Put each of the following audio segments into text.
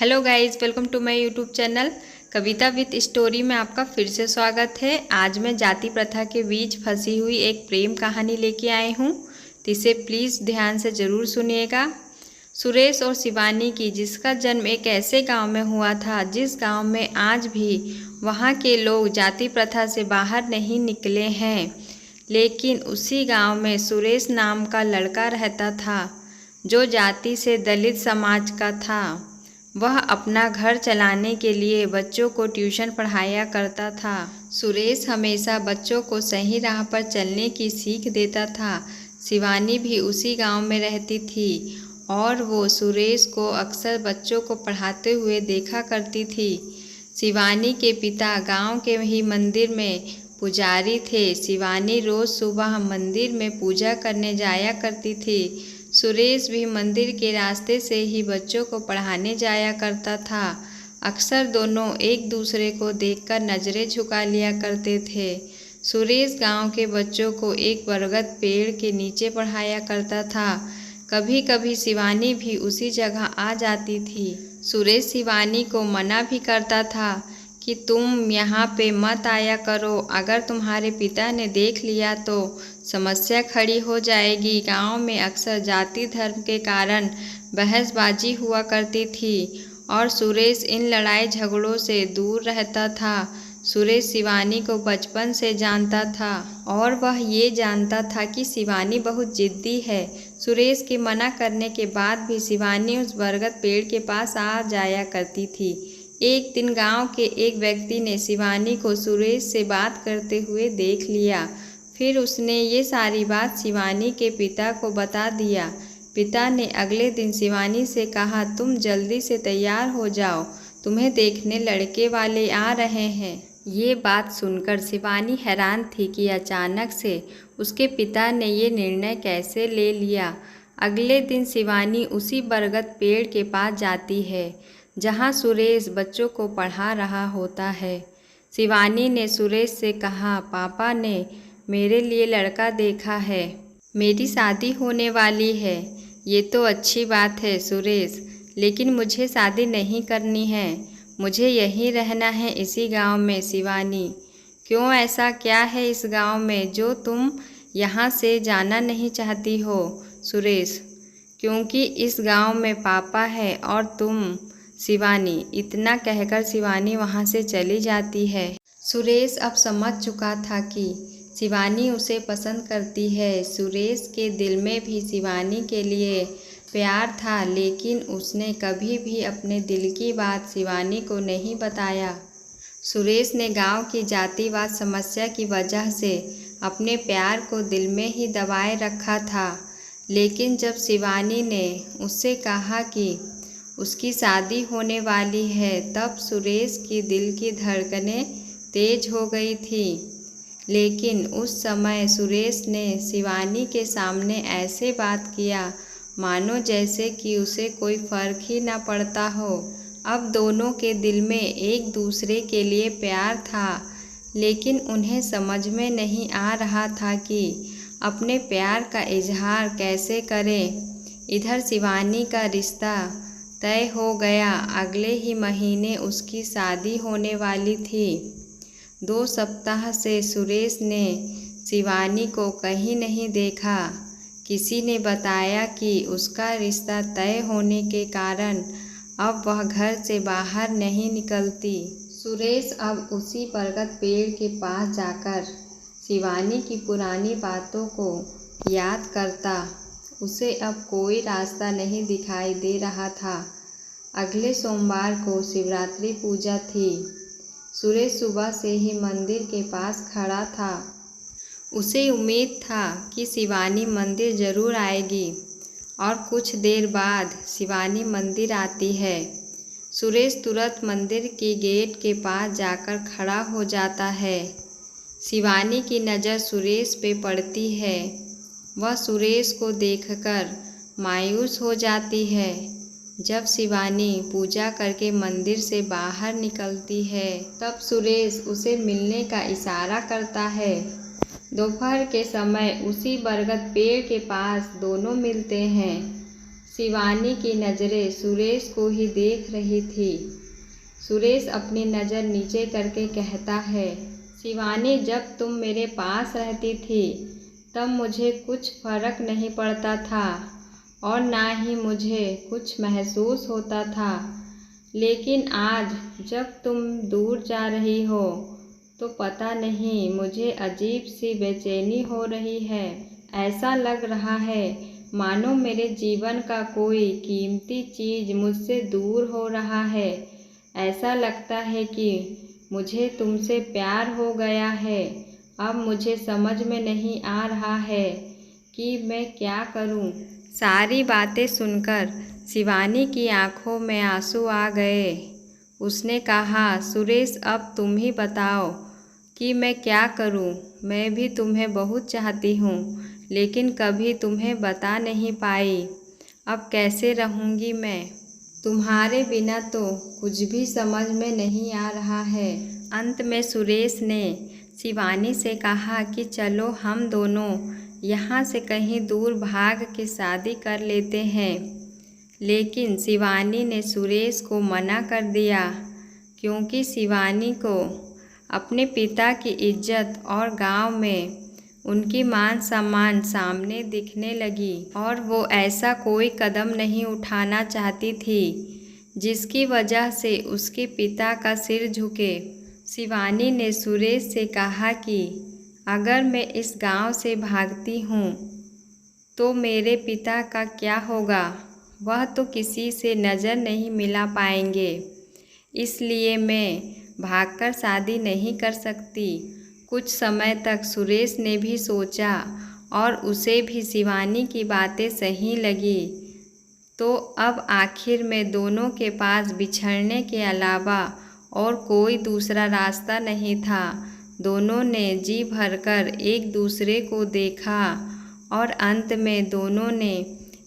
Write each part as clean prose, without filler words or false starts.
Hello guys, welcome to my YouTube channel Kavita with story में आपका फिर से स्वागत है। आज मैं जाति प्रथा के बीच फंसी हुई एक प्रेम कहानी लेके आई हूँ, तो इसे प्लीज़ ध्यान से ज़रूर सुनिएगा। सुरेश और शिवानी की, जिसका जन्म एक ऐसे गांव में हुआ था जिस गांव में आज भी वहां के लोग जाति प्रथा से बाहर नहीं निकले हैं। लेकिन उसी गांव में सुरेश नाम का लड़का रहता था जो जाति से दलित समाज का था। वह अपना घर चलाने के लिए बच्चों को ट्यूशन पढ़ाया करता था। सुरेश हमेशा बच्चों को सही राह पर चलने की सीख देता था। शिवानी भी उसी गांव में रहती थी और वो सुरेश को अक्सर बच्चों को पढ़ाते हुए देखा करती थी। शिवानी के पिता गांव के ही मंदिर में पुजारी थे। शिवानी रोज़ सुबह मंदिर में पूजा करने जाया करती थी। सुरेश भी मंदिर के रास्ते से ही बच्चों को पढ़ाने जाया करता था। अक्सर दोनों एक दूसरे को देखकर नज़रें झुका लिया करते थे। सुरेश गांव के बच्चों को एक बरगद पेड़ के नीचे पढ़ाया करता था। कभी कभी शिवानी भी उसी जगह आ जाती थी। सुरेश शिवानी को मना भी करता था कि तुम यहाँ पे मत आया करो, अगर तुम्हारे पिता ने देख लिया तो समस्या खड़ी हो जाएगी। गांव में अक्सर जाति धर्म के कारण बहसबाजी हुआ करती थी और सुरेश इन लड़ाई झगड़ों से दूर रहता था। सुरेश शिवानी को बचपन से जानता था और वह ये जानता था कि शिवानी बहुत जिद्दी है। सुरेश के मना करने के बाद भी शिवानी उस बरगद पेड़ के पास आ जाया करती थी। एक दिन गांव के एक व्यक्ति ने शिवानी को सुरेश से बात करते हुए देख लिया। फिर उसने ये सारी बात शिवानी के पिता को बता दिया। पिता ने अगले दिन शिवानी से कहा, तुम जल्दी से तैयार हो जाओ, तुम्हें देखने लड़के वाले आ रहे हैं। ये बात सुनकर शिवानी हैरान थी कि अचानक से उसके पिता ने ये निर्णय कैसे ले लिया। अगले दिन शिवानी उसी बरगद पेड़ के पास जाती है जहाँ सुरेश बच्चों को पढ़ा रहा होता है। शिवानी ने सुरेश से कहा, पापा ने मेरे लिए लड़का देखा है, मेरी शादी होने वाली है। ये तो अच्छी बात है सुरेश, लेकिन मुझे शादी नहीं करनी है, मुझे यहीं रहना है इसी गांव में। शिवानी, क्यों, ऐसा क्या है इस गांव में जो तुम यहाँ से जाना नहीं चाहती हो? सुरेश, क्योंकि इस गांव में पापा है और तुम। शिवानी, इतना कहकर शिवानी वहाँ से चली जाती है। सुरेश अब समझ चुका था कि शिवानी उसे पसंद करती है। सुरेश के दिल में भी शिवानी के लिए प्यार था, लेकिन उसने कभी भी अपने दिल की बात शिवानी को नहीं बताया। सुरेश ने गांव की जातिवाद समस्या की वजह से अपने प्यार को दिल में ही दबाए रखा था। लेकिन जब शिवानी ने उससे कहा कि उसकी शादी होने वाली है, तब सुरेश की दिल की धड़कनें तेज हो गई थी। लेकिन उस समय सुरेश ने शिवानी के सामने ऐसे बात किया मानो जैसे कि उसे कोई फर्क ही ना पड़ता हो। अब दोनों के दिल में एक दूसरे के लिए प्यार था, लेकिन उन्हें समझ में नहीं आ रहा था कि अपने प्यार का इजहार कैसे करें। इधर शिवानी का रिश्ता तय हो गया। अगले ही महीने उसकी शादी होने वाली थी। 2 सप्ताह से सुरेश ने शिवानी को कहीं नहीं देखा। किसी ने बताया कि उसका रिश्ता तय होने के कारण अब वह घर से बाहर नहीं निकलती। सुरेश अब उसी बरगद पेड़ के पास जाकर शिवानी की पुरानी बातों को याद करता। उसे अब कोई रास्ता नहीं दिखाई दे रहा था। अगले सोमवार को शिवरात्रि पूजा थी। सुरेश सुबह से ही मंदिर के पास खड़ा था। उसे उम्मीद था कि शिवानी मंदिर जरूर आएगी और कुछ देर बाद शिवानी मंदिर आती है। सुरेश तुरंत मंदिर के गेट के पास जाकर खड़ा हो जाता है। शिवानी की नज़र सुरेश पे पड़ती है। वह सुरेश को देखकर मायूस हो जाती है। जब शिवानी पूजा करके मंदिर से बाहर निकलती है, तब सुरेश उसे मिलने का इशारा करता है। दोपहर के समय उसी बरगद पेड़ के पास दोनों मिलते हैं। शिवानी की नज़रें सुरेश को ही देख रही थी। सुरेश अपनी नज़र नीचे करके कहता है, शिवानी, जब तुम मेरे पास रहती थी तब मुझे कुछ फ़र्क नहीं पड़ता था और ना ही मुझे कुछ महसूस होता था, लेकिन आज जब तुम दूर जा रही हो तो पता नहीं मुझे अजीब सी बेचैनी हो रही है। ऐसा लग रहा है मानो मेरे जीवन का कोई कीमती चीज़ मुझसे दूर हो रहा है। ऐसा लगता है कि मुझे तुमसे प्यार हो गया है। अब मुझे समझ में नहीं आ रहा है कि मैं क्या करूं। सारी बातें सुनकर शिवानी की आंखों में आंसू आ गए। उसने कहा, सुरेश, अब तुम ही बताओ कि मैं क्या करूं। मैं भी तुम्हें बहुत चाहती हूं, लेकिन कभी तुम्हें बता नहीं पाई। अब कैसे रहूंगी मैं? तुम्हारे बिना तो कुछ भी समझ में नहीं आ रहा है। अंत में सुरेश ने शिवानी से कहा कि चलो हम दोनों यहाँ से कहीं दूर भाग के शादी कर लेते हैं। लेकिन शिवानी ने सुरेश को मना कर दिया, क्योंकि शिवानी को अपने पिता की इज्जत और गांव में उनकी मान सम्मान सामने दिखने लगी और वो ऐसा कोई कदम नहीं उठाना चाहती थी जिसकी वजह से उसके पिता का सिर झुके। शिवानी ने सुरेश से कहा कि अगर मैं इस गांव से भागती हूँ तो मेरे पिता का क्या होगा? वह तो किसी से नज़र नहीं मिला पाएंगे, इसलिए मैं भागकर शादी नहीं कर सकती। कुछ समय तक सुरेश ने भी सोचा और उसे भी शिवानी की बातें सही लगी। तो अब आखिर में दोनों के पास बिछड़ने के अलावा और कोई दूसरा रास्ता नहीं था। दोनों ने जी भरकर एक दूसरे को देखा और अंत में दोनों ने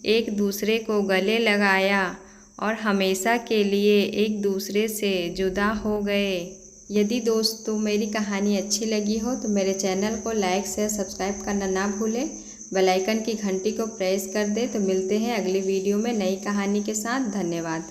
एक दूसरे को गले लगाया और हमेशा के लिए एक दूसरे से जुदा हो गए। यदि दोस्तों मेरी कहानी अच्छी लगी हो तो मेरे चैनल को लाइक शेयर सब्सक्राइब करना ना भूलें। बेल आइकन की घंटी को प्रेस कर दें। तो मिलते हैं अगली वीडियो में नई कहानी के साथ। धन्यवाद।